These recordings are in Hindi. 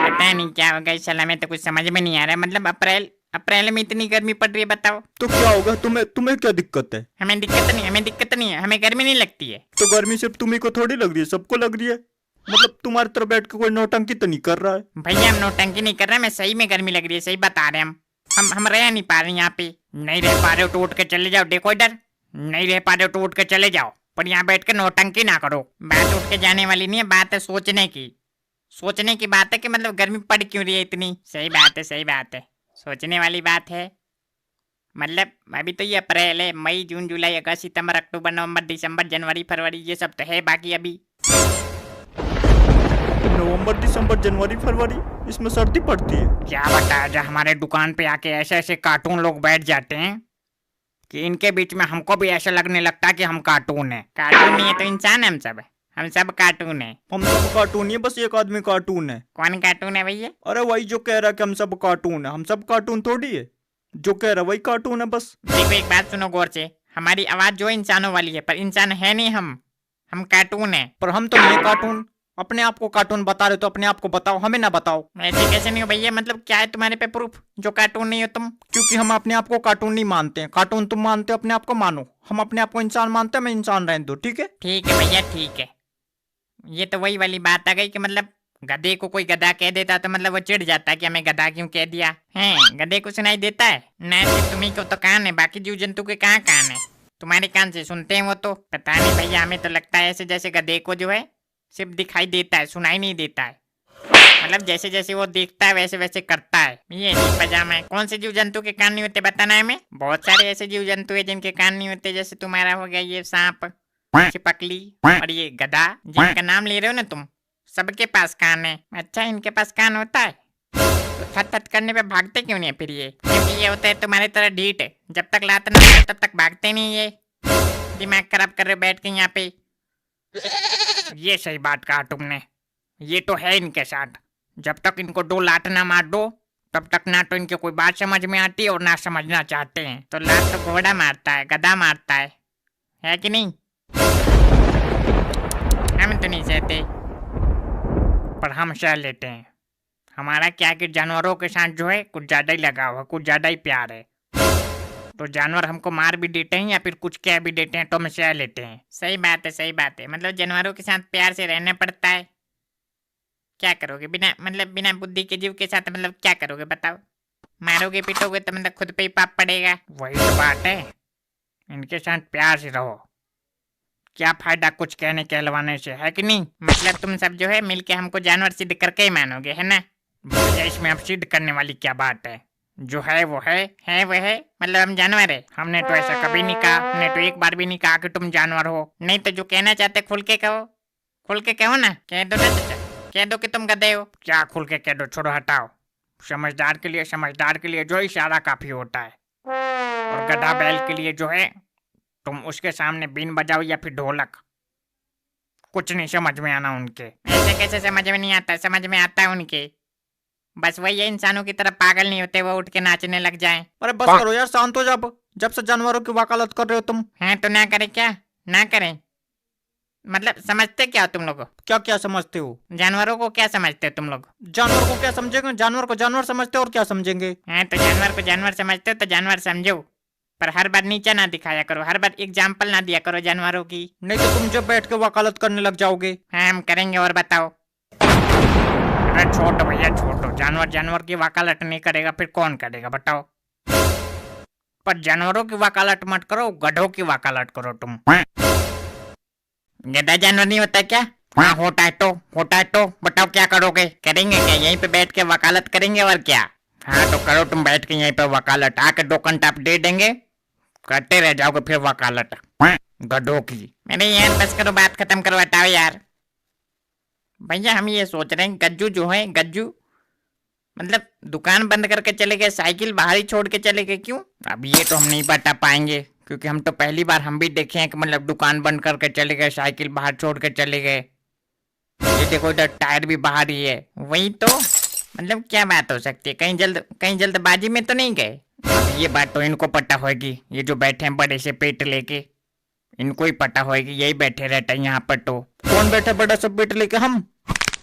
पता नहीं क्या होगा इस साल में, तो कुछ समझ में नहीं आ रहा। मतलब अप्रैल में इतनी गर्मी पड़ रही है, बताओ। तो क्या होगा? तुम्हें क्या दिक्कत है? हमें दिक्कत नहीं है, हमें गर्मी नहीं लगती है। तो गर्मी सिर्फ तुम्ही को थोड़ी लग रही है, सबको लग रही है। मतलब तुम्हारी तरफ बैठ के कोई नौटंकी तो नहीं कर रहा है। भैया हम नौटंकी नहीं कर रहे, मैं सही में गर्मी लग रही है, सही बता रहे हैं हम रह नहीं पा रहे यहाँ पे। नहीं रह पा रहे हो तो उठ के चले जाओ, देखो इधर। नहीं रह पा रहे हो तो उठ के चले जाओ, पर यहाँ बैठ के नौटंकी ना करो। बात उठ के जाने वाली नहीं है, बात है सोचने की बात है कि मतलब गर्मी पड़ क्यों रही है इतनी। सही बात है, सोचने वाली बात है। मतलब अभी तो ये अप्रैल है, मई जून जुलाई अगस्त सितंबर अक्टूबर नवंबर दिसंबर जनवरी फरवरी ये सब तो है, बाकी अभी नवंबर दिसंबर जनवरी फरवरी इसमें सर्दी पड़ती है। क्या बताया जा, हमारे दुकान पे आके ऐसे ऐसे कार्टून लोग बैठ जाते हैं कि इनके बीच में हमको भी ऐसा लगने लगता है कि हम कार्टून है। कार्टून नहीं है तो इंसान है, हम सब कार्टून है। हम सब कार्टून है, बस एक आदमी कार्टून है। कौन कार्टून है भैया? अरे वही जो कह रहा है कि हम सब कार्टून है। हम सब कार्टून थोड़ी है, जो कह रहा है वही कार्टून है बस। देखो एक बात सुनो गौर से, हमारी आवाज जो इंसानों वाली है, पर इंसान है नहीं हम कार्टून है। पर हम तो नहीं है कार्टून। अपने आप को कार्टून बता रहे तो अपने आप को बताओ, हमें ना बताओ। ऐसे कैसे नहीं हो भैया? मतलब क्या है तुम्हारे पे प्रूफ जो कार्टून नहीं हो तुम? क्योंकि हम अपने आप को कार्टून नहीं मानते हैं। कार्टून तुम मानते हो, अपने आप को मानो। हम अपने आप को इंसान मानते हैं, मैं इंसान रहने दो, ठीक है? ठीक है भैया ठीक है। ये तो वही वाली बात आ गई कि मतलब गधे को कोई गधा कह देता तो मतलब वो चिढ़ जाता है कि हमें गधा क्यों कह दिया है। गधे को सुनाई देता है ना? सिर्फ तुम्ही को तो कान है, बाकी जीव जंतु के कहाँ कान है? तुम्हारे कान से सुनते हैं वो तो। पता नहीं भैया, हमें तो लगता है ऐसे जैसे गधे को जो है सिर्फ दिखाई देता है, सुनाई नहीं देता है। मतलब जैसे जैसे वो देखता है वैसे वैसे करता है। ये नहीं पजामा है। कौन से जीव जंतु के कान नहीं होते बताना है हमें? बहुत सारे ऐसे जीव जंतु है जिनके कान नहीं होते, जैसे तुम्हारा हो गया ये सांप, छिपकली और ये गधा जिनका नाम ले रहे हो ना तुम, सबके पास कान है। अच्छा इनके पास कान होता है तो थट थट करने पे भागते क्यों नहीं है फिर ये? क्योंकि ये होता है तुम्हारी तरह ढीठ है, जब तक लात ना मारो तब तक भागते नहीं। ये दिमाग खराब कर रहे हो बैठ के यहाँ पे। ये सही बात कहा तुमने, ये तो है इनके साथ। जब तक इनको 2 लात ना मार दो तब तक ना तो इनके कोई बात समझ में आती है और ना समझना चाहते हैं। तो लात तो घोड़ा मारता है, गधा मारता है कि नहीं? हम तो नहीं सहते, पर हम सह लेते हैं। हमारा क्या कि जानवरों के साथ जो है कुछ ज्यादा ही लगाव है, कुछ ज्यादा ही प्यार है। तो जानवर हमको मार भी देते हैं या फिर कुछ कह भी देते हैं तो हम सह लेते हैं। सही बात है। मतलब जानवरों के साथ प्यार से रहना पड़ता है। क्या करोगे बिना बुद्धि के जीव के साथ? मतलब क्या करोगे बताओ? मारोगे पीटोगे तो मतलब खुद पे ही पाप पड़ेगा। वही तो बात है, इनके साथ प्यार से रहो। क्या फायदा कुछ कहने कहलवाने से, है कि नहीं? मतलब तुम सब जो है मिलके हमको जानवर सिद्ध करके ही मानोगे, है ना? भैया इसमें अब सिद्ध करने वाली क्या बात है? जो है वो है वो है। मतलब हम जानवर है? हमने तो ऐसा कभी नहीं कहा। हमने तो एक बार भी नहीं कहा कि तुम जानवर हो। नहीं तो जो कहना चाहते खुल के कहो ना। कह दो ना चाचा, कह दो कि तुम गधे हो। क्या खुल के कह दो, छोड़ो हटाओ। समझदार के लिए जो इशारा काफी होता है, और गधा बैल के लिए जो है तुम उसके सामने बीन बजाओ या फिर ढोलक, कुछ नहीं समझ में आना उनके। ऐसे कैसे समझ में नहीं आता? समझ में आता है उनके। बस वही है, इंसानों की तरह पागल नहीं होते वो उठ के नाचने लग जाएं। अरे बस करो यार, शांत हो जाओ। जब से जानवरों की वकालत कर रहे हो तुम। हैं तो ना करें क्या? ना करें मतलब समझते क्या हो तुम लोग? क्या क्या समझते हो? जानवरों को क्या समझते हो तुम लोग? जानवर को क्या समझेंगे? जानवर को जानवर समझते हो और क्या समझेंगे? हैं तो जानवर को जानवर समझते हो तो जानवर समझो, पर हर बार नीचा ना दिखाया करो, हर बार एग्जाम्पल ना दिया करो जानवरों की। नहीं तो तुम जब बैठ के वकालत करने लग जाओगे। हाँ हम करेंगे, और बताओ। अरे छोटो भैया छोटो, जानवर की वकालत नहीं करेगा फिर कौन करेगा बताओ? पर जानवरों की वकालत मत करो, गधों की वकालत करो तुम। गधा जानवर नहीं होता क्या? हाँ होता है तो बताओ क्या करोगे? करेंगे क्या? यहीं पे बैठ के वकालत करेंगे और क्या? हाँ तो करो तुम बैठ के यहीं पे वकालत, आके 2 घंटा आप दे देंगे, करते रह जाओगे फिर वकालत गधों की। मेरे यार बस करो, बात खत्म करो, हटाओ यार। भैया हम ये सोच रहे हैं गज्जू जो है, गज्जू मतलब दुकान बंद करके चले गए, साइकिल बाहर ही छोड़ के चले गए, क्यों? अब ये तो हम नहीं बता पाएंगे, क्योंकि हम तो पहली बार हम भी देखे हैं कि मतलब दुकान बंद करके चले गए, साइकिल बाहर छोड़ के चले गए। ये देखो इधर टायर भी बाहर ही है। वही तो मतलब क्या बात हो सकती है? कहीं जल्दबाजी में तो नहीं गए? अब ये बात तो इनको पता होगी, ये जो बैठे हैं बड़े से पेट लेके, इनको ही पता होगी, यही बैठे रहते हैं यहाँ पर। तो कौन बैठे बड़ा सब पेट लेके? हम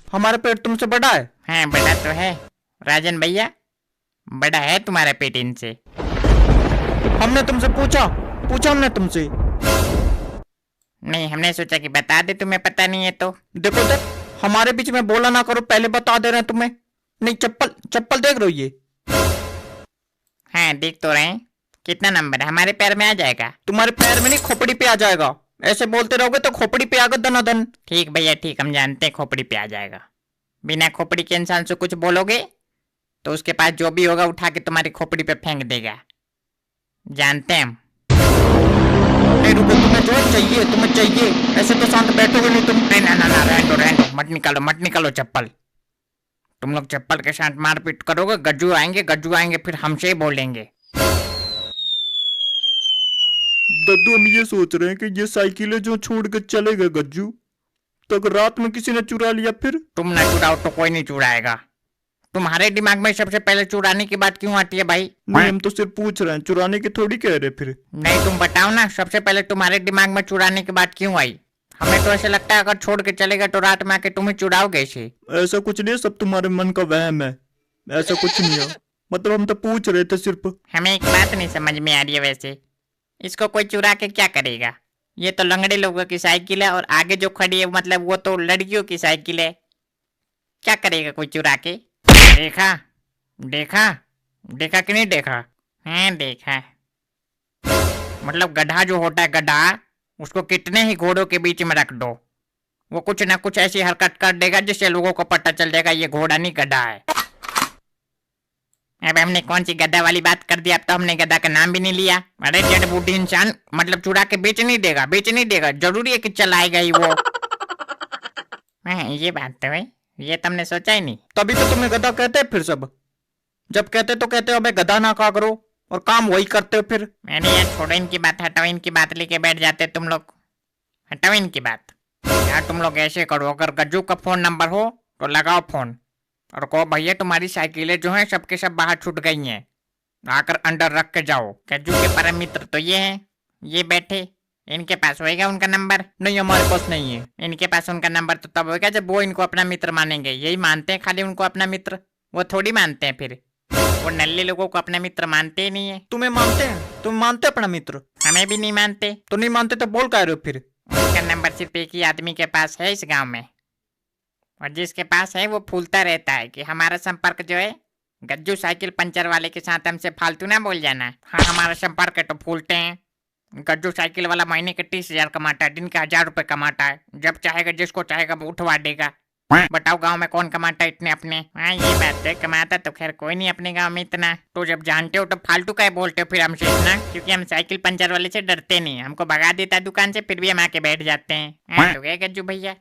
हमारा पेट तुमसे बड़ा है? हाँ बड़ा तो है राजन भैया, बड़ा है तुम्हारा पेट इनसे। हमने तुमसे पूछा पूछा हमने तुमसे। नहीं, हमने सोचा कि बता दे, तुम्हें पता नहीं है तो। देखो देख, हमारे बीच में बोला ना करो, पहले बता दे रहे हैं तुम्हें। नहीं, चप्पल चप्पल देख रहे हो ये? हाँ देख तो रहे हैं। कितना नंबर है? हमारे पैर में आ जाएगा। तुम्हारे पैर में नहीं, खोपड़ी पे आ जाएगा। ऐसे बोलते रहोगे तो खोपड़ी पे आगा दनादन। ठीक भैया ठीक, हम जानते हैं खोपड़ी पे आ जाएगा। बिना खोपड़ी के इंसान से कुछ बोलोगे तो उसके पास जो भी होगा उठा के तुम्हारी खोपड़ी पे फेंक देगा, जानते हैं हम। नहीं रुको, तुम्हें जो चाहिए तुम्हें चाहिए, ऐसे तो शांत बैठोगे नहीं तुम। नहीं ना ना ना, रहने दो, मत निकालो चप्पल। तुम लोग चप्पल के साथ मारपीट करोगे, गज्जू आएंगे फिर हमसे ही बोलेंगे। दद्दू, हम ये सोच रहे हैं कि ये साइकिलें जो छोड़ के चले गए गज्जू, तो अगर रात में किसी ने चुरा लिया फिर? तुम ना चुराओ तो कोई नहीं चुराएगा। तुम्हारे दिमाग में सबसे पहले चुराने की बात क्यों आती है भाई? नहीं, हम तो सिर्फ पूछ रहे हैं, चुराने की थोड़ी कह रहे फिर। नहीं तुम बताओ ना, सबसे पहले तुम्हारे दिमाग में चुराने की बात क्यों आई? हमें तो ऐसे लगता है अगर छोड़ के चलेगा तो रात में आके तुम ही चुराओगे इसे। ऐसा कुछ नहीं, सब तुम्हारे मन का वहम है, ऐसा कुछ नहीं है। मतलब हम तो पूछ रहे थे सिर्फ। हमें एक बात नहीं समझ में आ रही है वैसे, इसको कोई चुरा के क्या करेगा? ये तो लंगड़े लोगों की साइकिल है और आगे जो खड़ी है मतलब वो तो लड़कियों की साइकिल है। क्या करेगा कोई चुरा के? देखा देखा देखा कि नहीं देखा? हाँ देखा। मतलब गधा जो होता है गधा, उसको कितने ही घोड़ों के बीच में रख दो, वो कुछ ना कुछ ऐसी हरकत कर देगा जिससे लोगों को पता चल जाएगा ये घोड़ा नहीं गधा है। अब हमने कौन सी गधा वाली बात कर दी? अब तो हमने गधा का नाम भी नहीं लिया। अरे जड़ बूढ़ी इंसान, मतलब चुरा के बेच नहीं देगा, जरूरी है कि चलाएगा ही वो। हाँ ये बात तो है, ये तुमने सोचा ही नहीं। तभी तो तुम्हें गधा कहते हैं फिर सब। जब कहते तो कहते हो अबे गधा ना कहा करो, और काम वही करते हो फिर। मैंने यार छोड़ो इनकी बात, हटाओ इनकी बात लेके बैठ जाते तुम लोग। हटाओ इनकी बात। यार तुम लोग ऐसे करो, अगर गज्जू का फोन नंबर हो तो लगाओ फोन और कहो भैया तुम्हारी साइकिलें जो हैं सबके सब बाहर छूट गई हैं, आकर अंदर रख के जाओ। गज्जू के परम मित्र तो ये हैं, ये बैठे, इनके पास होएगा उनका नंबर। नहीं, हमारे पास नहीं है। इनके पास उनका नंबर तो तब होगा जब वो इनको अपना मित्र मानेंगे। यही मानते हैं खाली उनको अपना मित्र, वो थोड़ी मानते हैं फिर। वो नल्ले लोगों को अपना मित्र मानते ही नहीं है। तुम्हें मानते हैं? तुम मानते अपना मित्र? हमें भी नहीं मानते। तो नहीं मानते तो बोल कह रहे हो फिर? उसका नंबर सिर्फ एक ही आदमी के पास है इस गांव में, और जिसके पास है वो फूलता रहता है कि हमारा संपर्क जो है गज्जू साइकिल पंचर वाले के साथ, हमसे फालतू ना बोल जाना। हाँ हमारा संपर्क है तो फूलते हैं। गज्जू साइकिल वाला महीने के 30,000 कमाता है, दिन के 1,000 रुपए कमाता है। जब चाहेगा जिसको चाहेगा वो उठवा देगा। बताओ गांव में कौन कमाता है इतने अपने? हाँ ये बात है, कमाता तो खैर कोई नहीं अपने गांव में इतना। तो जब जानते हो तो फालतू का बोलते हो फिर हमसे इतना? क्योंकि हम साइकिल पंचर वाले से डरते नहीं, हमको भगा देता दुकान से फिर भी हम आके बैठ जाते हैं। हाँ तो गए गज्जू भैया।